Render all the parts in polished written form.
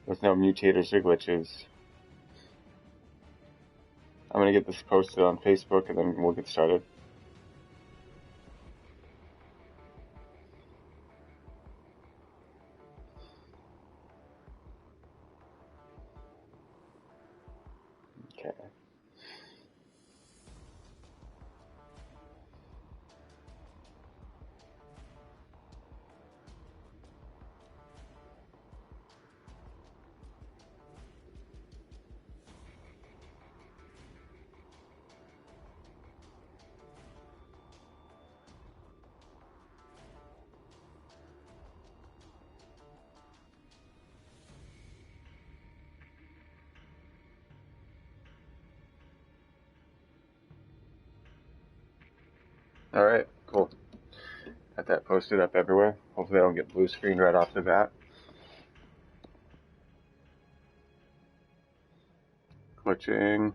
with no mutators or glitches. I'm gonna get this posted on Facebook and then we'll get started. Okay. Alright, cool. Got that posted up everywhere. Hopefully I don't get blue screen right off the bat. Glitching.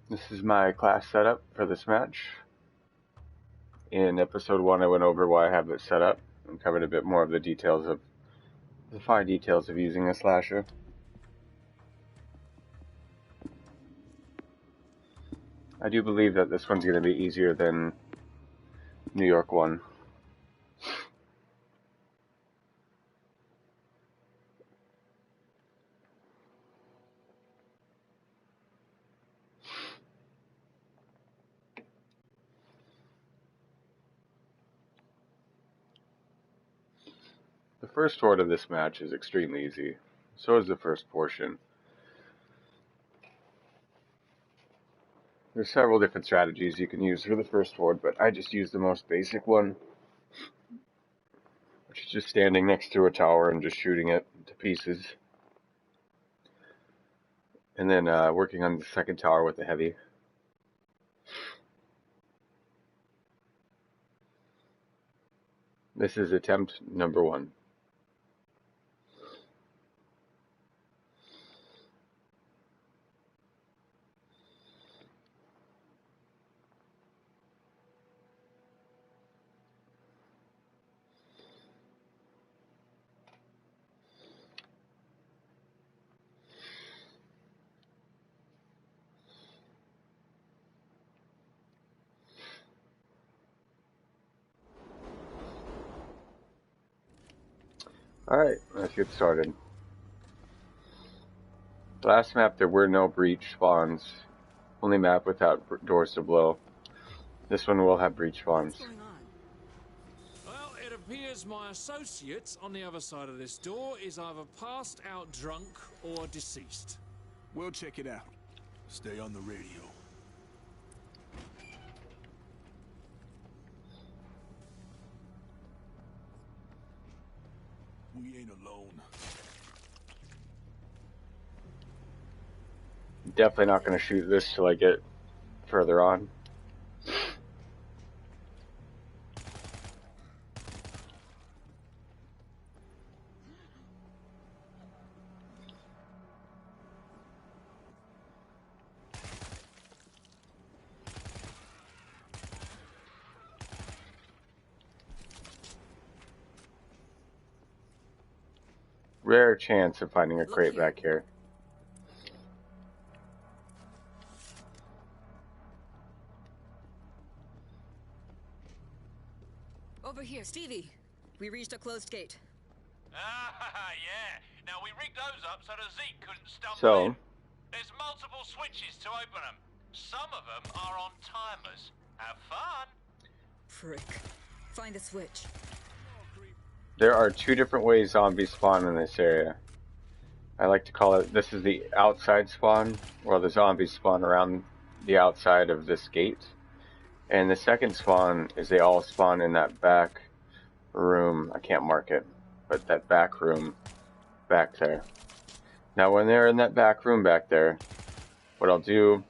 This is my class setup for this match. In episode 1 I went over why I have it set up and covered a bit more of the details of the fine details of using a slasher. I do believe that this one's going to be easier than New York 1. The first horde of this match is extremely easy. So is the first portion. There's several different strategies you can use for the first horde, but I just use the most basic one, which is just standing next to a tower and just shooting it to pieces. And then working on the second tower with the heavy. This is attempt number 1. Alright, let's get started. Last map there were no breach spawns. Only map without doors to blow. This one will have breach spawns. What's going on? Well, it appears my associate on the other side of this door is either passed out drunk or deceased. We'll check it out. Stay on the radio. We ain't alone. Definitely not going to shoot this till I get further on. Rare chance of finding a crate back here. Over here, Stevie. We reached a closed gate. Ah, yeah. Now we rigged those up so the Zeke couldn't stumble So, in. There's multiple switches to open them. Some of them are on timers. Have fun. Frick. Find the switch. there are 2 different ways zombies spawn in this area. I like to call it, this is the outside spawn, where the zombies spawn around the outside of this gate. And the second spawn is they all spawn in that back room. I can't mark it, but that back room back there. Now when they're in that back room back there, what I'll do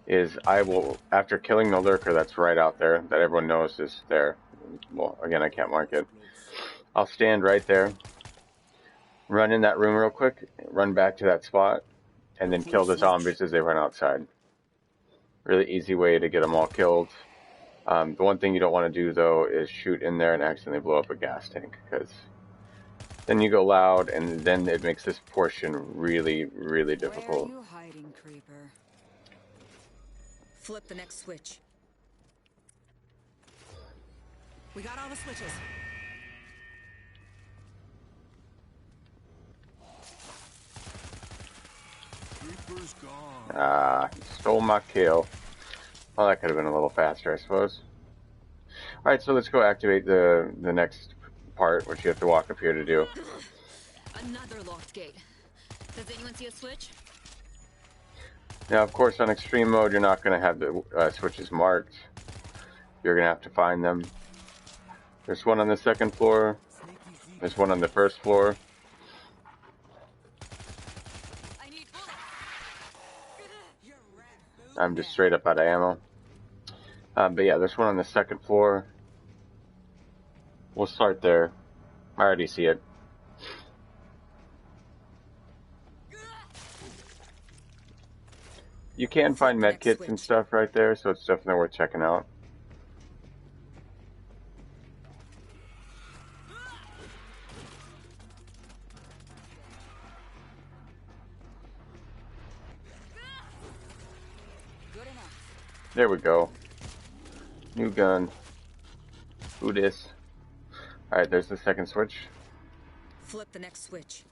is I will, after killing the lurker that's right out there, that everyone knows is there, well, again, I can't mark it, I'll stand right there, run in that room real quick, run back to that spot, and then kill the zombies as they run outside. Really easy way to get them all killed The one thing you don't want to do though is shoot in there and accidentally blow up a gas tank, because then you go loud and then it makes this portion really, really difficult. Where are you hiding, creeper? Flip the next switch. We got all the switches. Creeper's gone. Ah, he stole my kill. Well, that could have been a little faster, I suppose. Alright, so let's go activate the next part, which you have to walk up here to do. Another locked gate. Does anyone see a switch? Now, of course, on extreme mode, you're not going to have the switches marked. You're going to have to find them. There's one on the second floor. There's one on the first floor. I need bullets. I'm just straight up out of ammo. But yeah, there's one on the second floor. We'll start there. I already see it. You can find medkits and stuff right there, so it's definitely worth checking out. Good enough. There we go. New gun. Who dis? Alright, there's the second switch. Flip the next switch.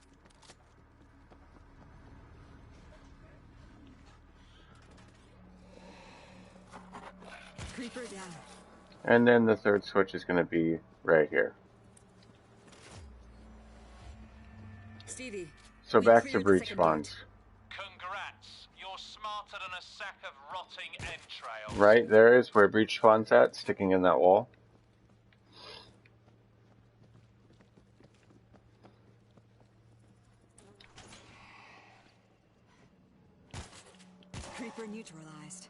Creeper down. And then the third switch is going to be right here. Stevie. So we back to cleared the breach second spawns. gate. Congrats. You're smarter than a sack of rotting entrails. Right there is where breach spawn's at, sticking in that wall. Creeper neutralized.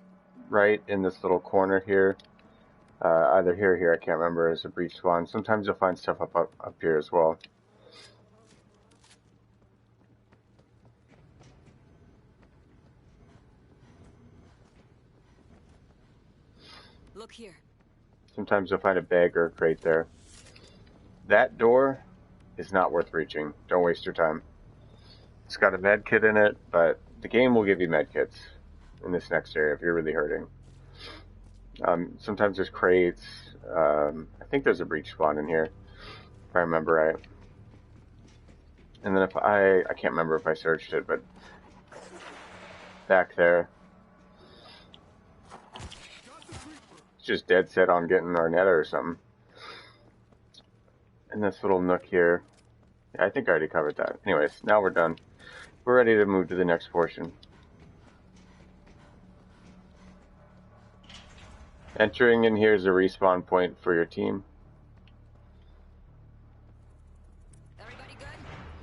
Right in this little corner here. Either here or here, I can't remember, is a breach spawn. Sometimes you'll find stuff up here as well. Look here. Sometimes you'll find a bag or a crate there. That door is not worth reaching. Don't waste your time. It's got a med kit in it, but the game will give you med kits in this next area if you're really hurting. Sometimes there's crates. I think there's a breach spawn in here, if I remember right. And then if I can't remember if I searched it, but back there, it's just dead set on getting our netta or something. And this little nook here, yeah, I think I already covered that. Anyways, now we're done. We're ready to move to the next portion. Entering in here is a respawn point for your team. Everybody good?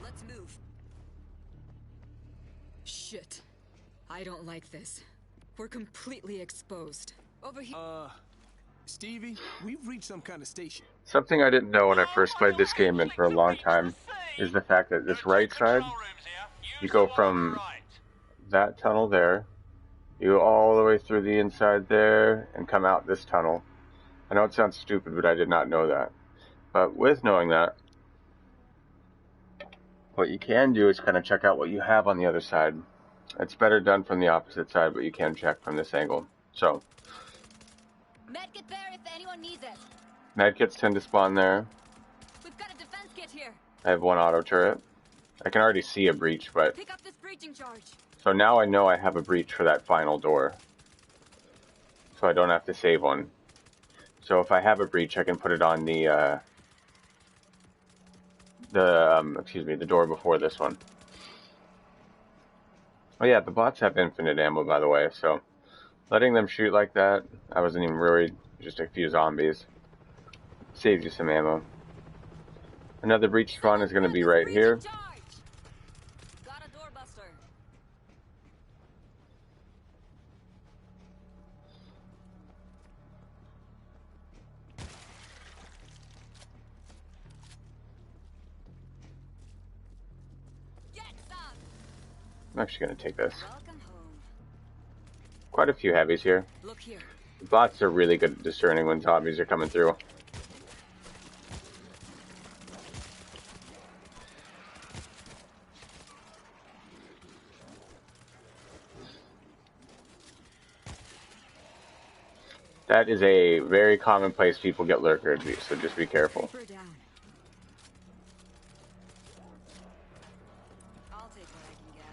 Let's move. Shit. I don't like this. We're completely exposed. Over here. Stevie, we've reached some kind of station. Something I didn't know when I first played this game and for a long time is the fact that this right side, you go from that tunnel there, you go all the way through the inside there and come out this tunnel. I know it sounds stupid, but I did not know that. But with knowing that, what you can do is kind of check out what you have on the other side. It's better done from the opposite side, but you can check from this angle. So, Medkit there if anyone needs it. medkits tend to spawn there. We've got a defense kit here. I have one auto turret. I can already see a breach, but Pick up this breaching charge. so now I know I have a breach for that final door. So I don't have to save one. So if I have a breach, I can put it on the door before this one. Oh yeah, the bots have infinite ammo, by the way, so letting them shoot like that, I wasn't even worried. Just a few zombies. Saves you some ammo. Another breach spawn is going to be right here. Got a doorbuster. Get some. I'm actually going to take this. Welcome home. Quite a few heavies here. Look here. Bots are really good at discerning when zombies are coming through. That is a very common place people get lurkered, so just be careful. Creeper down. I'll take what I can get.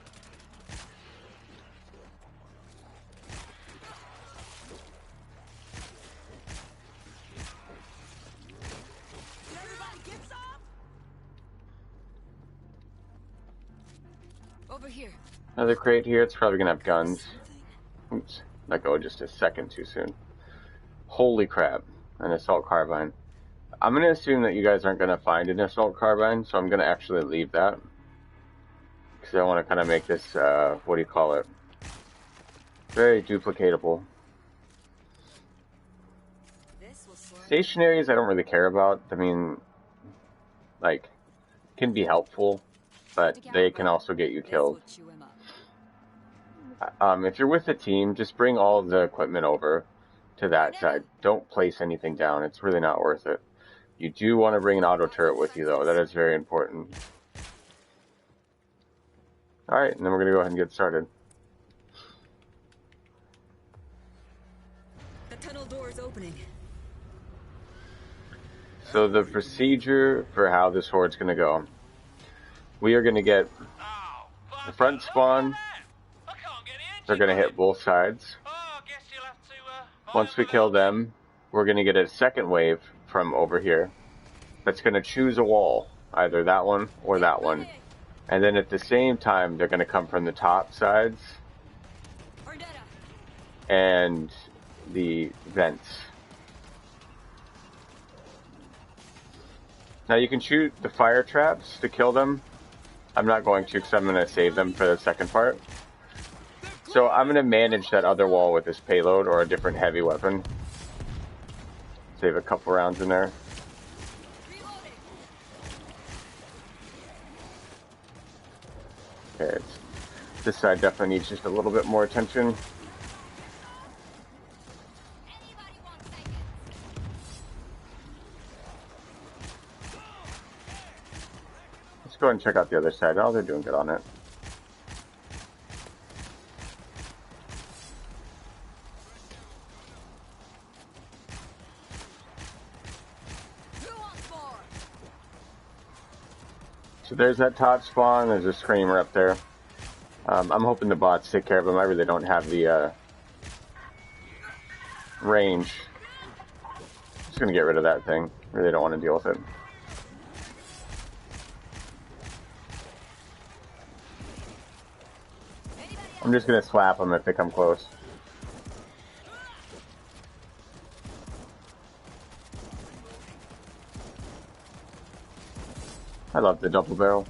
Did everybody get some? Over here. Another crate here. It's probably gonna have guns. Something. Oops, let go just a second too soon. Holy crap, an assault carbine. I'm gonna assume that you guys aren't gonna find an assault carbine, so I'm gonna actually leave that. Because I want to kind of make this, what do you call it? Very duplicatable. This will sort. Stationaries I don't really care about. I mean, like, can be helpful, but they can also get you killed. This will chew him up. If you're with a team, just bring all of the equipment over to that side. Don't place anything down. It's really not worth it. You do want to bring an auto turret with you, though. That is very important. Alright, and then we're going to go ahead and get started. The tunnel door is opening. So the procedure for how this horde's going to go. We are going to get Oh, the front spawn. I can't get in. They're going to hit both sides. Oh, I guess you'll have to. Once we kill them, we're going to get a second wave from over here that's going to choose a wall, either that one or that one. And then at the same time, they're going to come from the top sides and the vents. Now you can shoot the fire traps to kill them. I'm not going to because I'm going to save them for the second part. So I'm going to manage that other wall with this payload or a different heavy weapon. Save a couple rounds in there. Okay, this side definitely needs just a little bit more attention. Let's go ahead and check out the other side. Oh, they're doing good on it. So there's that top spawn. There's a screamer up there. I'm hoping the bots take care of them. I really don't have the range. Just gonna get rid of that thing. Really don't want to deal with it. I'm just gonna slap them if they come close. I love the double barrel.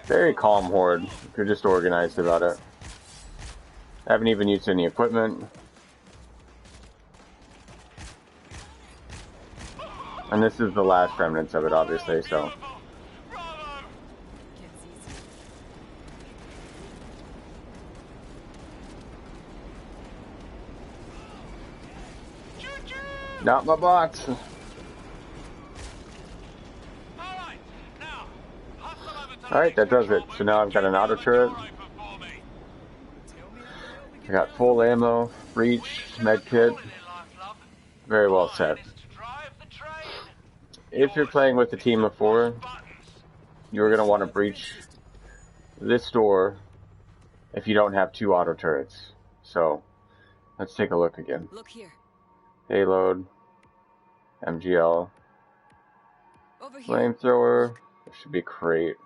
Very calm horde, if you're just organized about it. I haven't even used any equipment. And this is the last remnants of it, obviously, so. Not my box. Alright, that does it. So now I've got an auto turret. I got full ammo, breach, med kit. Very well set. If you're playing with a team of 4, you're going to want to breach this door if you don't have 2 auto turrets. So, let's take a look again. Look here. Payload, MGL, Over here. flamethrower. There should be a crate.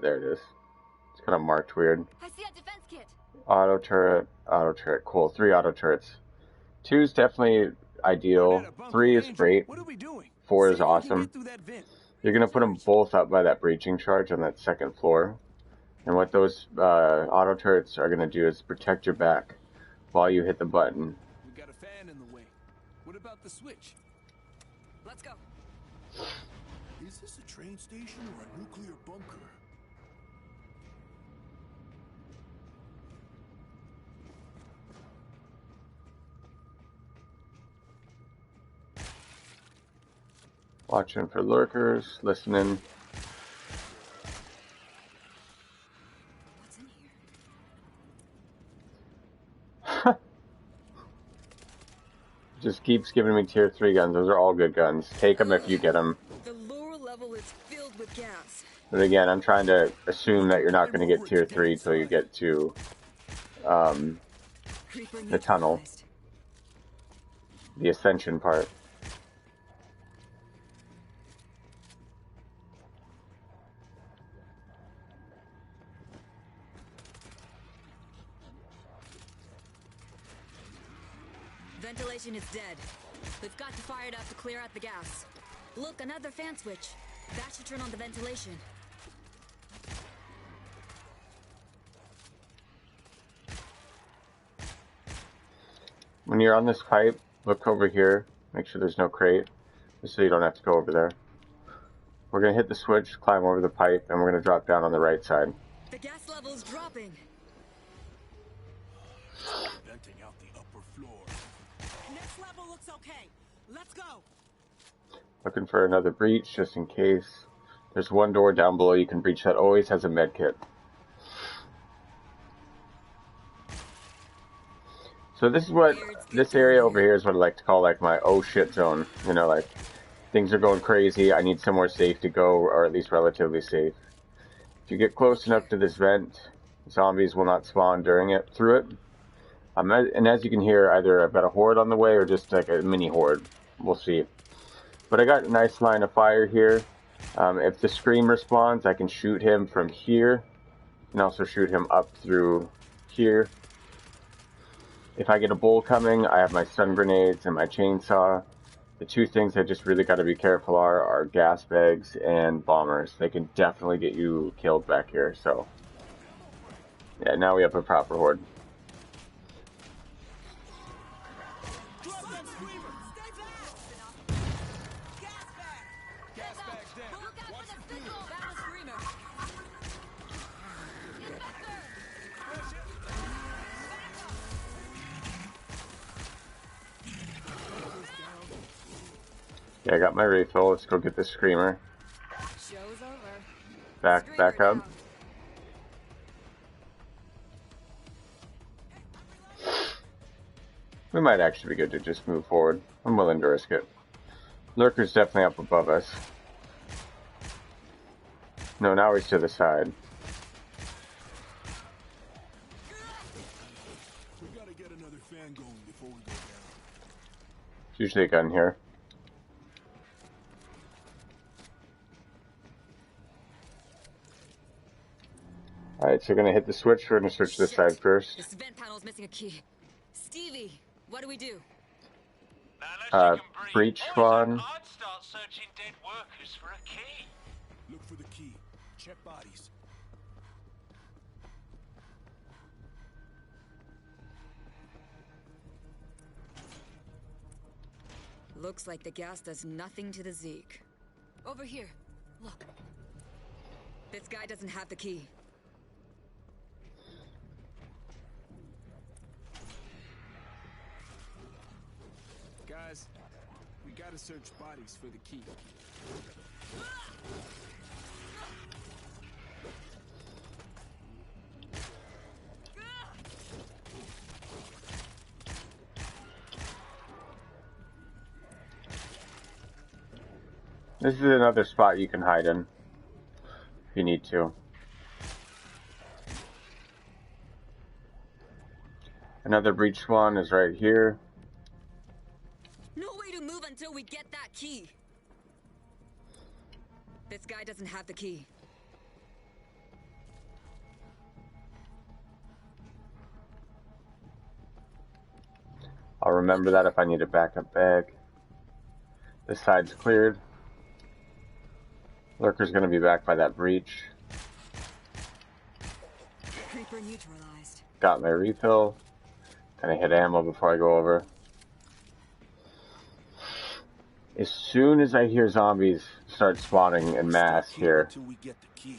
There it is. It's kind of marked weird. I see a defense kit. Auto turret, cool. 3 auto turrets. 2 is definitely ideal. 3 is great. 4 is awesome. You're going to put them both up by that breaching charge on that second floor. And what those auto turrets are going to do is protect your back while you hit the button. We got a fan in the way. What about the switch? Let's go. Is this a train station or a nuclear bunker? Watching for lurkers, listening. What's in here? Just keeps giving me tier 3 guns. Those are all good guns. Take them if you get them. The lower level is filled with gas. But again, I'm trying to assume that you're not going to get tier 3 till you get to Creeper the tunnel. neutralized. The ascension part. Ventilation is dead. We've got to fire it up to clear out the gas. Look, another fan switch. That should turn on the ventilation. When you're on this pipe, look over here. Make sure there's no crate, just so you don't have to go over there. We're going to hit the switch, climb over the pipe, and we're going to drop down on the right side. The gas level's dropping. Venting out the upper floor. Next level looks okay. Let's go. Looking for another breach, just in case. There's one door down below you can breach that always has a med kit. So this is what, this area over here is what I like to call like my oh shit zone. You know, like, things are going crazy, I need somewhere safe to go, or at least relatively safe. If you get close enough to this vent, zombies will not spawn through it. And as you can hear, either I've got a horde on the way or just like a mini horde. We'll see. But I got a nice line of fire here. If the screamer spawns, I can shoot him from here. And also shoot him up through here. If I get a bull coming, I have my stun grenades and my chainsaw. The two things I just really got to be careful are gas bags and bombers. They can definitely get you killed back here. So, yeah, now we have a proper horde. Yeah, I got my refill. Let's go get the screamer. Show's over. Back up. We might actually be good to just move forward. I'm willing to risk it. Lurker's definitely up above us. No, now he's to the side. We gotta get another fan going before we go down. There's usually a gun here. Alright, so we're gonna hit the switch. We're gonna switch this side first. This vent panel's missing a key. Stevie, what do we do? Now, unless you can breathe. Breach Also, one. I'd start searching dead workers for a key. Look for the key. Check bodies. Looks like the gas does nothing to the Zeke. Over here. Look. This guy doesn't have the key. Guys, we gotta search bodies for the key. This is another spot you can hide in. If you need to. Another breach spawn is right here. No way to move until we get that key. This guy doesn't have the key. I'll remember that if I need a backup bag. This side's cleared. Lurker's gonna be back by that breach. Creeper neutralized. Got my refill. Gonna hit ammo before I go over. As soon as I hear zombies start spawning en masse here, Until we get the key.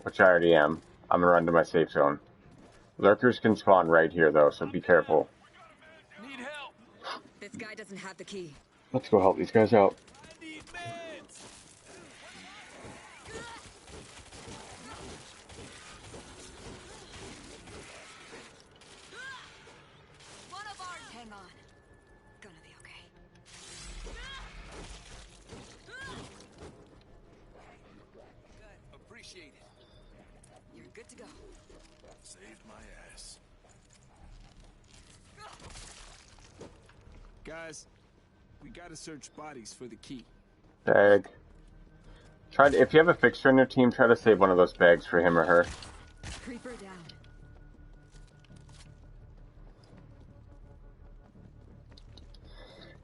which I already am, I'm gonna run to my safe zone. Lurkers can spawn right here though, so be careful. Need help. This guy doesn't have the key. Let's go help these guys out. I need Good to go. Saved my ass. Guys, we gotta search bodies for the key. Bag. If you have a fixture in your team, try to save one of those bags for him or her. Creeper down.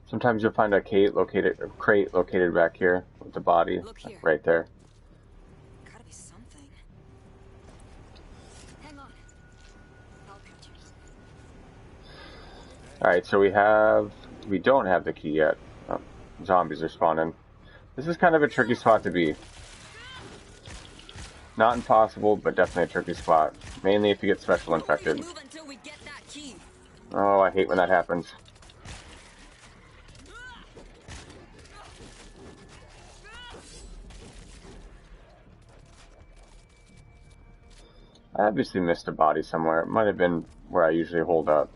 Sometimes you'll find a crate located back here with the body. Look here. Right there. Gotta be something. Hang on. I'll catch you. Alright, so we don't have the key yet. Oh, zombies are spawning. This is kind of a tricky spot to be. Not impossible, but definitely a tricky spot. Mainly if you get special infected. Move until we get that key. Oh, I hate when that happens. I obviously missed a body somewhere. It might have been where I usually hold up.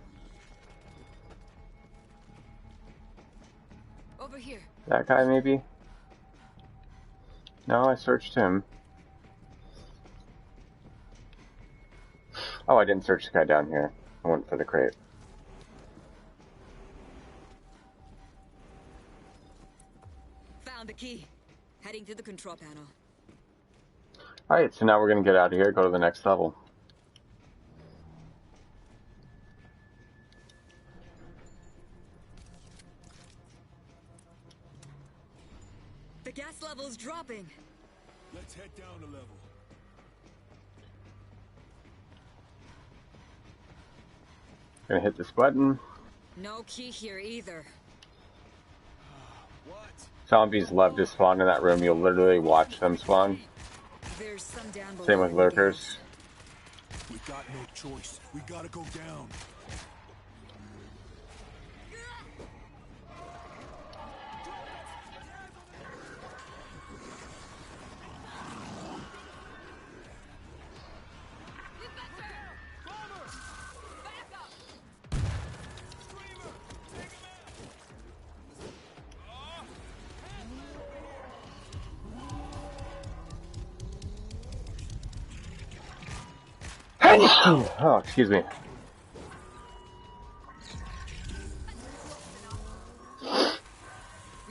Over here. That guy, maybe? No, I searched him. Oh, I didn't search the guy down here. I went for the crate. Found the key. Heading to the control panel. Alright, so now we're going to get out of here, go to the next level. The gas level's dropping. Let's head down a level. Gonna hit this button. No key here either. What? Zombies love to spawn in that room. You'll literally watch them spawn. There's some down below. Same with lurkers. We got no choice. We gotta go down. Oh, excuse me. We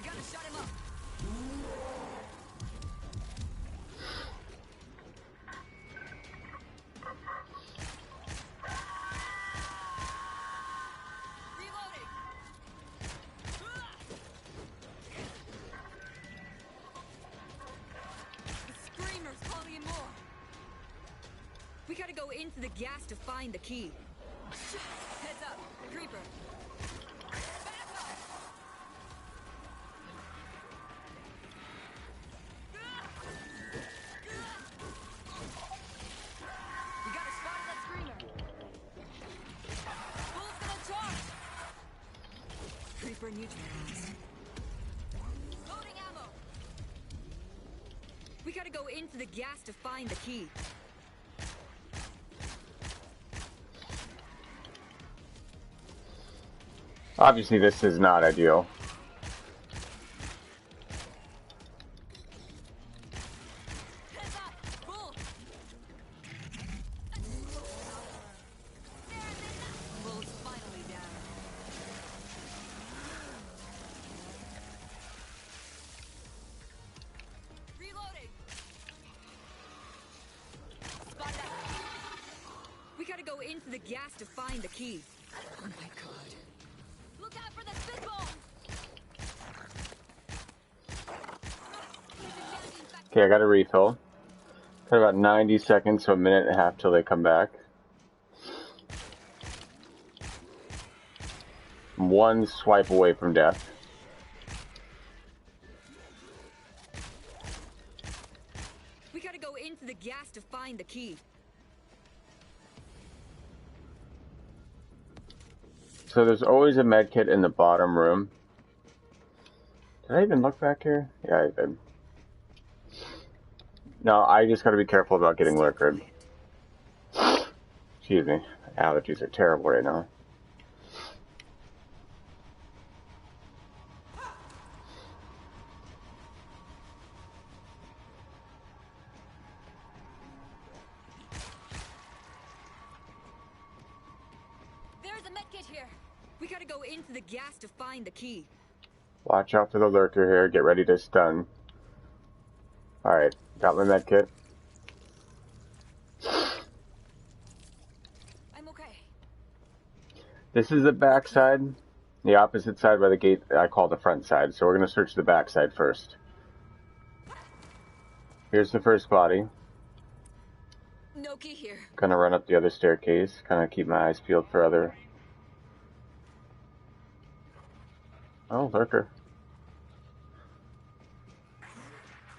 gotta shut him up. Reloading. The screamer's calling more. We gotta go into the gas to find the key. Heads up, creeper. Back up. We gotta spot that screamer. Bull's gonna charge. Creeper neutralized. Loading ammo. We gotta go into the gas to find the key. Obviously, this is not ideal. Heads up! Bull! Bull's finally down. Reloading! Spot that! We gotta go into the gas to find the key. Oh my god. Look out for the spitball! Okay, I got a refill. Got about 90 seconds to a minute and a half till they come back. I'm one swipe away from death. We gotta go into the gas to find the key. So there's always a med kit in the bottom room. Did I even look back here? Yeah, I did. No, I just gotta be careful about getting lurkered. Excuse me. Allergies are terrible right now. the medkit here. We gotta go into the gas to find the key. Watch out for the lurker here. Get ready to stun. Alright, got my med kit. I'm okay. This is the back side. The opposite side by the gate I call the front side. So we're going to search the back side first. Here's the first body. No key here. Gonna run up the other staircase. Kind of keep my eyes peeled for other... Oh, lurker.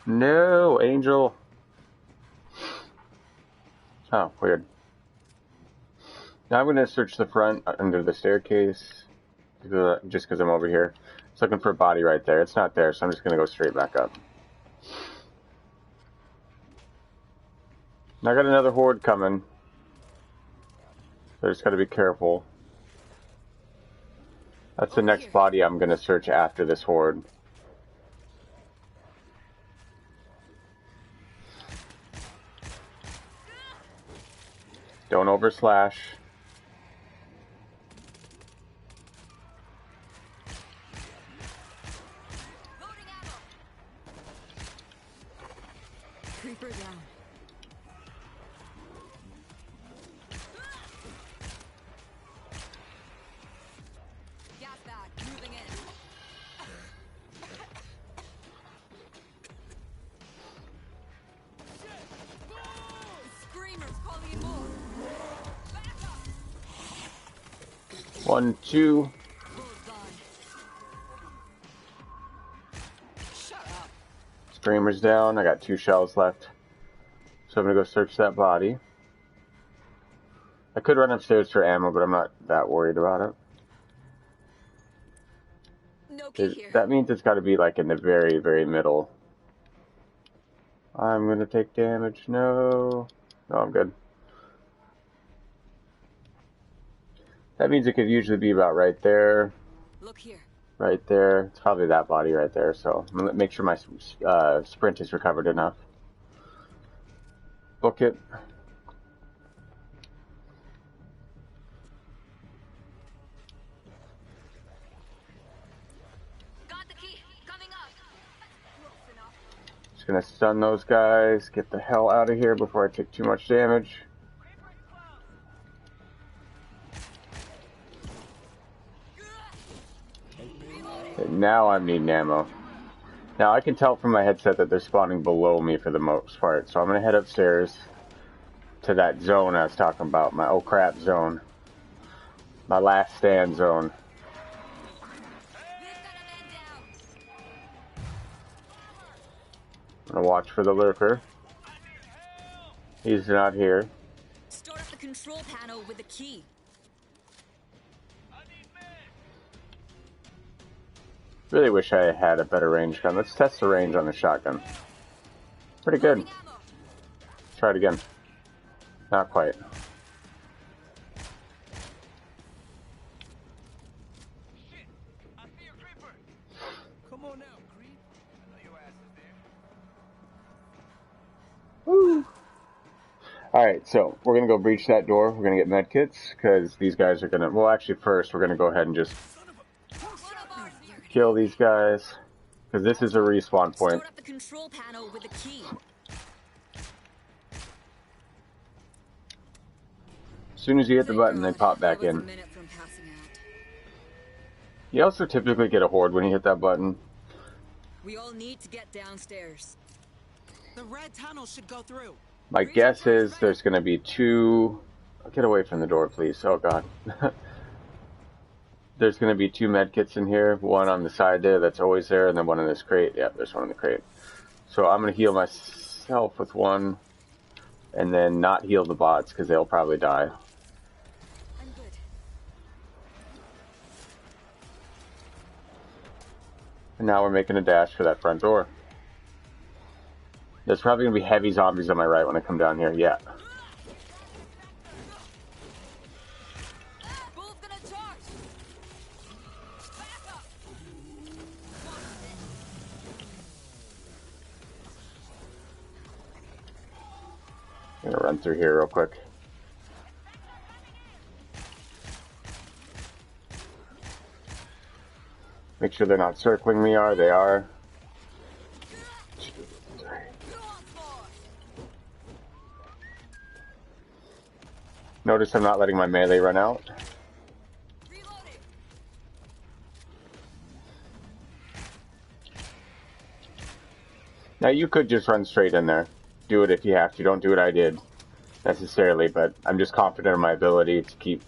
No, Angel. Oh, weird. Now I'm going to search the front under the staircase. Just because I'm over here. It's looking for a body right there. It's not there, so I'm just going to go straight back up. Now I got another horde coming. So I just got to be careful. That's the next body I'm going to search after this horde. Don't overslash. Loading ammo. Creeper down. Gas bag moving in. Screamers calling in more. Back up. 1, 2. Bull's gone. Shut up. Screamer's down. I got 2 shells left. So I'm going to go search that body. I could run upstairs for ammo, but I'm not that worried about it. No key here. That means it's got to be like in the very, very middle. I'm going to take damage. No. No, I'm good. That means it could usually be about right there. Look here. Right there. It's probably that body right there. So I'm going to make sure my sprint is recovered enough. Book it. Got the key. Coming up. Close enough. Just going to stun those guys. Get the hell out of here before I take too much damage. And now I'm needing ammo. Now I can tell from my headset that they're spawning below me for the most part. So I'm going to head upstairs to that zone I was talking about. My oh crap zone. My last stand zone. I'm going to watch for the lurker. He's not here. Start up the control panel with the key. Really wish I had a better range gun. Let's test the range on the shotgun. Pretty good. Try it again. Not quite. Shit! I see a creeper! Come on now, creep. I know your ass is there. Woo! Alright, so we're going to go breach that door. We're going to get medkits, because these guys are going to... Well, actually, first, we're going to go ahead and just kill these guys, because this is a respawn point. Start up the control panel with the key. As soon as you hit the button, they pop back in. You also typically get a horde when you hit that button. We all need to get downstairs. The red tunnel should go through. My guess is there's going to be 2... Get away from the door, please. Oh, God. There's going to be 2 medkits in here. One on the side there that's always there, and then one in this crate. Yeah, there's one in the crate. So I'm going to heal myself with one, and then not heal the bots, because they'll probably die. I'm good. And now we're making a dash for that front door. There's probably going to be heavy zombies on my right when I come down here. Yeah. Bull's gonna charge. Back up. I'm going to run through here real quick. Make sure they're not circling me. They are. Notice I'm not letting my melee run out. Now you could just run straight in there. Do it if you have to. Don't do what I did necessarily, but I'm just confident in my ability to keep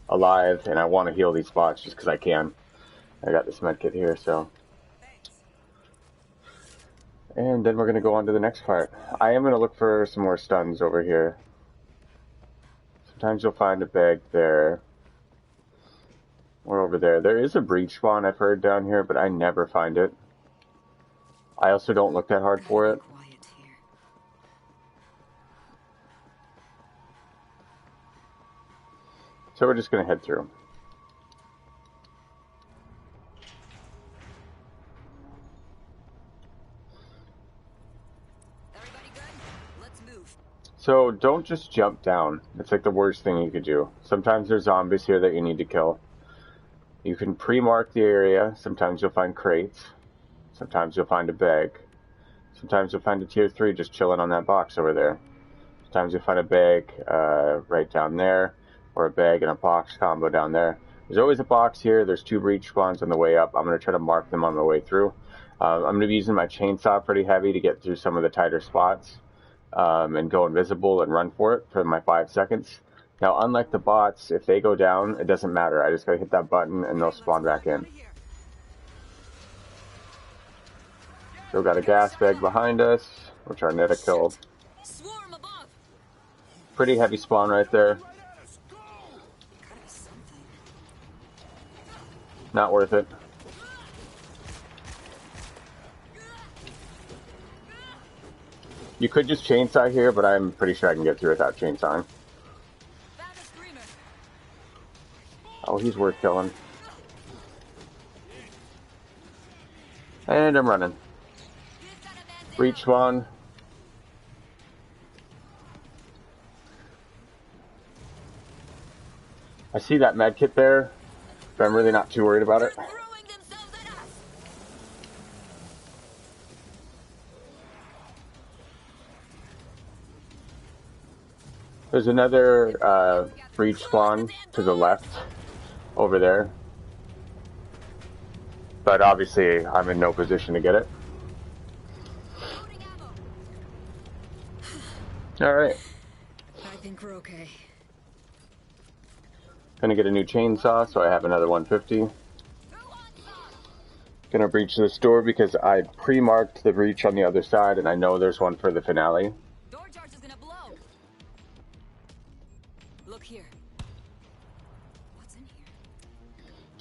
alive, and I want to heal these spots just because I can. I got this medkit here, so. And then we're going to go on to the next part. I am going to look for some more stuns over here. Sometimes you'll find a bag there. Or over there. There is a breach spawn I've heard down here, but I never find it. I also don't look that hard for it. So we're just going to head through. Everybody good? Let's move. So don't just jump down. It's like the worst thing you could do. Sometimes there's zombies here that you need to kill. You can pre-mark the area. Sometimes you'll find crates. Sometimes you'll find a bag. Sometimes you'll find a tier 3 just chilling on that box over there. Sometimes you'll find a bag right down there, or a bag and a box combo down there. There's always a box here. There's 2 breach spawns on the way up. I'm going to try to mark them on the way through. I'm going to be using my chainsaw pretty heavy to get through some of the tighter spots and go invisible and run for it for my 5 seconds. Now, unlike the bots, if they go down, it doesn't matter. I just got to hit that button and they'll spawn back in. Still got a gas bag behind us, which our Netta killed. Swarm above. Pretty heavy spawn right there. Not worth it. You could just chainsaw here, but I'm pretty sure I can get through without chainsawing. Oh, he's worth killing. And I'm running. Breach spawn. I see that med kit there, but I'm really not too worried about it. There's another breach spawn to the left over there, but obviously I'm in no position to get it. Alright. I think we're okay. Gonna get a new chainsaw, so I have another 150. Gonna breach this door because I pre-marked the breach on the other side, and I know there's one for the finale. Door charge is gonna blow. Look here. What's in here?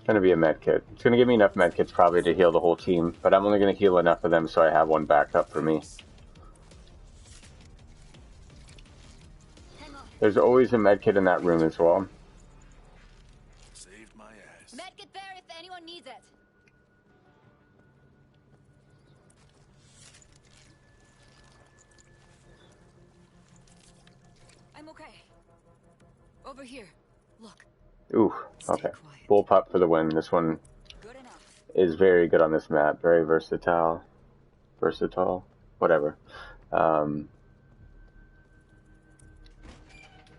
Gonna be a med kit. It's gonna give me enough med kits probably to heal the whole team, but I'm only gonna heal enough of them so I have one backed up for me. There's always a med kit in that room as well. Saved my ass. Medkit there if anyone needs it. I'm okay. Over here. Look. Ooh, okay. Bullpup for the win. This one Good enough. is very good on this map. Very versatile. Versatile? Whatever.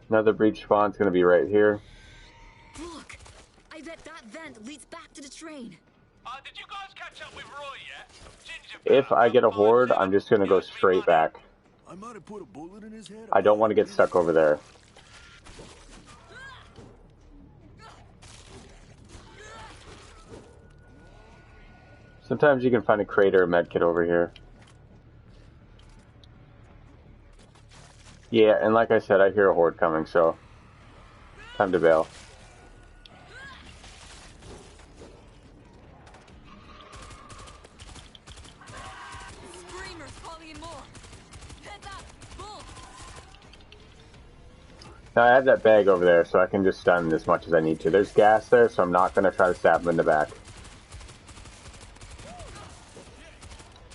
Another breach spawn's gonna be right here. Look. I bet that vent leads back to the train. Did you guys catch up with Roy yet? Ginger If I get a horde, I'm just gonna go straight back. I might have put a bullet in his head. I don't want to get stuck over there. Sometimes you can find a crate or a medkit over here. Yeah, and like I said, I hear a horde coming, so time to bail. Screamers calling in more. Heads up. Bull. Now I have that bag over there, so I can just stun as much as I need to. There's gas there, so I'm not going to try to stab him in the back.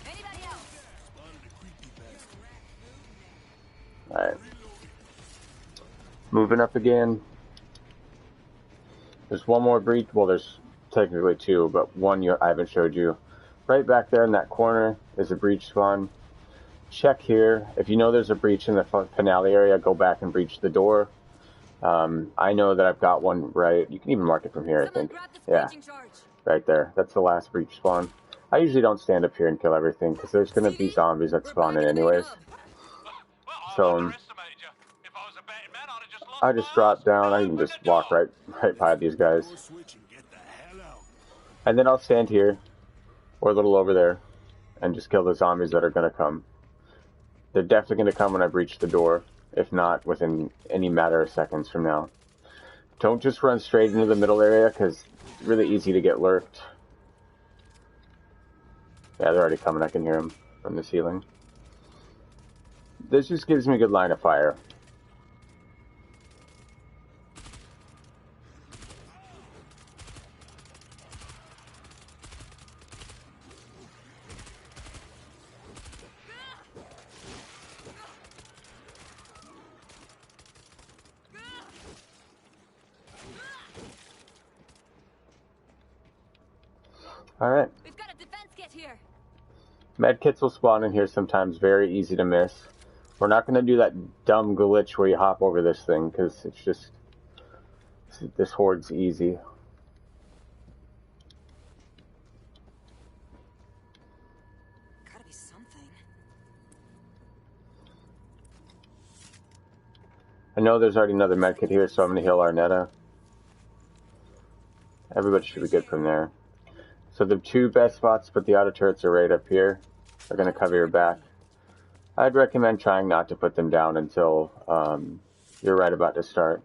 Anybody else? Alright. Moving up again. There's one more breach. Well, there's technically two, but one I haven't showed you. Right back there in that corner is a breach spawn. Check here. If you know there's a breach in the finale area, go back and breach the door. I know that I've got one right. You can even mark it from here, I Someone think. grab the Yeah, breaching charge. right there. That's the last breach spawn. I usually don't stand up here and kill everything because there's going to be zombies that We're spawn back in at the main anyways. hub. Well, I So underestimated you. If I was a betting man, I'd have just lost I my just drop ass. down. Now I can open just the walk door. right by these guys. Door switch and get the hell out. And then I'll stand here or a little over there and just kill the zombies that are going to come. They're definitely going to come when I breach the door, if not within any matter of seconds from now. Don't just run straight into the middle area because it's really easy to get lurked. Yeah, they're already coming. I can hear them from the ceiling. This just gives me a good line of fire. Alright. We've got a defense kit here. Medkits will spawn in here sometimes, very easy to miss. We're not going to do that dumb glitch where you hop over this thing, because it's just... This horde's easy. Gotta be something. I know there's already another medkit here, so I'm going to heal Arnetta. Everybody should be good from there. So the two best spots to put the auto turrets are right up here. They're going to cover your back. I'd recommend trying not to put them down until you're right about to start.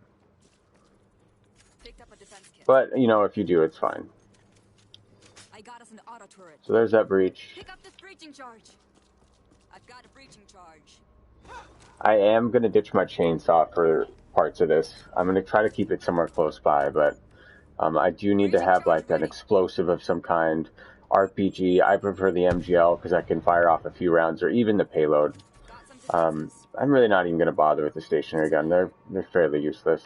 Picked up a defense kit. But, you know, if you do, it's fine. I got us an auto turret. So there's that breach. Pick up this breaching charge. I've got a breaching charge. I am going to ditch my chainsaw for parts of this. I'm going to try to keep it somewhere close by, but I do need to have like an explosive of some kind. RPG, I prefer the MGL because I can fire off a few rounds, or even the payload. Got some defenses. I'm really not even going to bother with the stationary gun. They're fairly useless.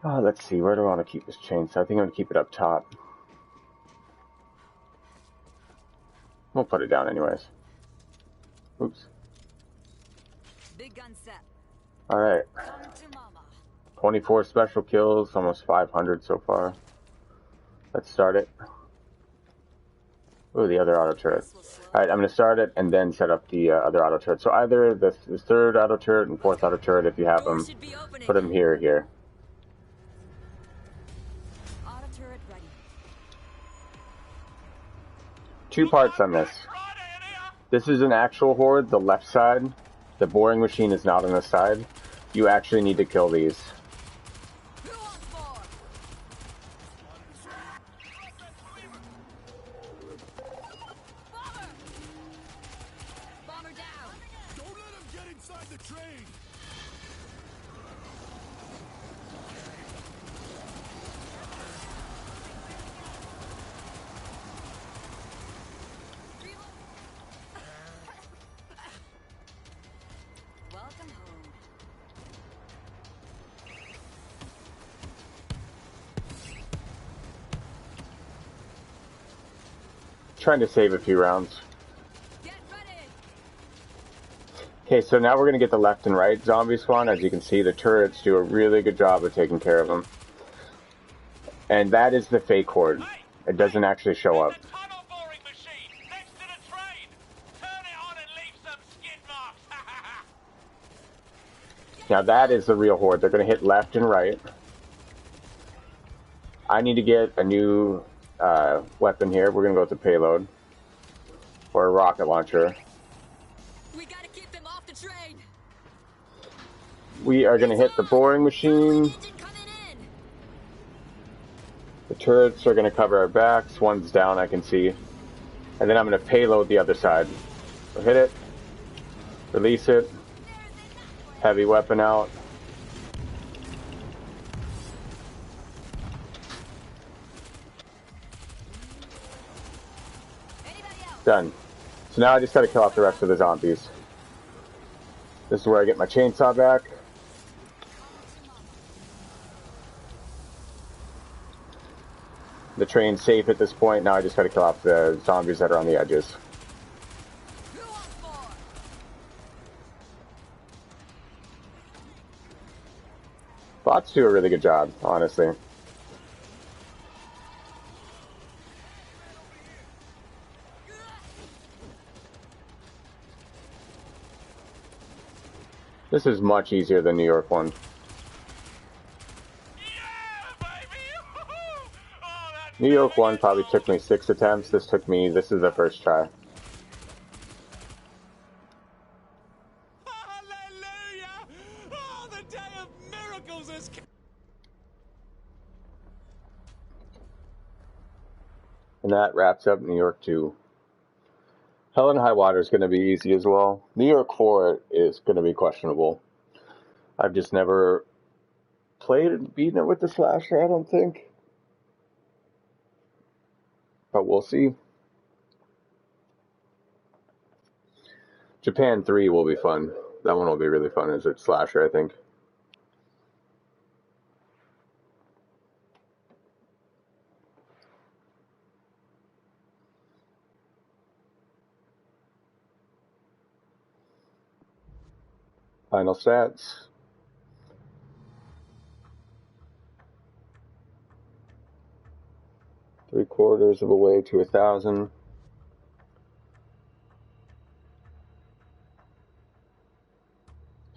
Oh, let's see. Where do I want to keep this chainsaw? I think I'm going to keep it up top. We'll put it down anyways. Oops. Big gun set. Alright. Come to mama. 24 special kills, almost 500 so far. Let's start it. Ooh, the other auto turret. Alright, I'm going to start it and then set up the other auto turret. So either the third auto turret and fourth auto turret, if you have Door them, should be opening. put them here or here. Auto turret ready. Two parts on this. This is an actual horde, the left side. The boring machine is not on the side. You actually need to kill these. Who wants more? Bomber! Bomber down. Don't let him get inside the train. Welcome home. Trying to save a few rounds. Get ready. Okay, so now we're going to get the left and right zombie spawn. As you can see, the turrets do a really good job of taking care of them. And that is the fake horde. It doesn't actually show up. The tunnel boring machine next to the train. Turn it on and leave some skid marks. Now that is the real horde. They're going to hit left and right. I need to get a new weapon here. We're going to go with the payload. Or a rocket launcher. We gotta keep them off the train. We are going to hit the boring machine. Engine coming in. The turrets are going to cover our backs. One's down, I can see. And then I'm going to payload the other side. So hit it. Release it. Heavy weapon out. Anybody else? Done. So now I just got to kill off the rest of the zombies. This is where I get my chainsaw back. The train's safe at this point. Now I just gotta kill off the zombies that are on the edges. Who wants more? Bots do a really good job, honestly. This is much easier than New York one. Yeah, baby! Oh, that's New York one probably took beautiful! me 6 attempts. This is the first try. Hallelujah! Oh, the day of miracles has come. And that wraps up New York 2. Hell and High Water is going to be easy as well. New York 4 is going to be questionable. I've just never played and beaten it with the slasher, I don't think. But we'll see. Japan 3 will be fun. That one will be really fun as a slasher, I think. Final stats. Three-quarters of a way to 1,000.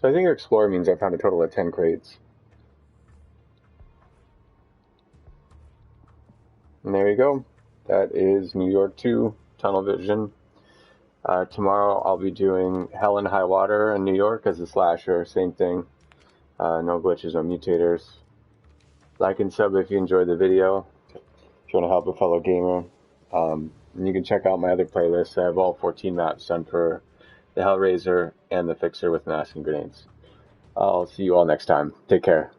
So I think Explorer means I found a total of 10 crates. And there you go. That is New York 2 Tunnel Vision. Tomorrow I'll be doing Hell and High Water in New York as a slasher. Same thing. No glitches, no mutators. Like and sub if you enjoyed the video. If you want to help a fellow gamer. And you can check out my other playlists. I have all 14 maps done for the Hellraiser and the Fixer with Mask and Grenades. I'll see you all next time. Take care.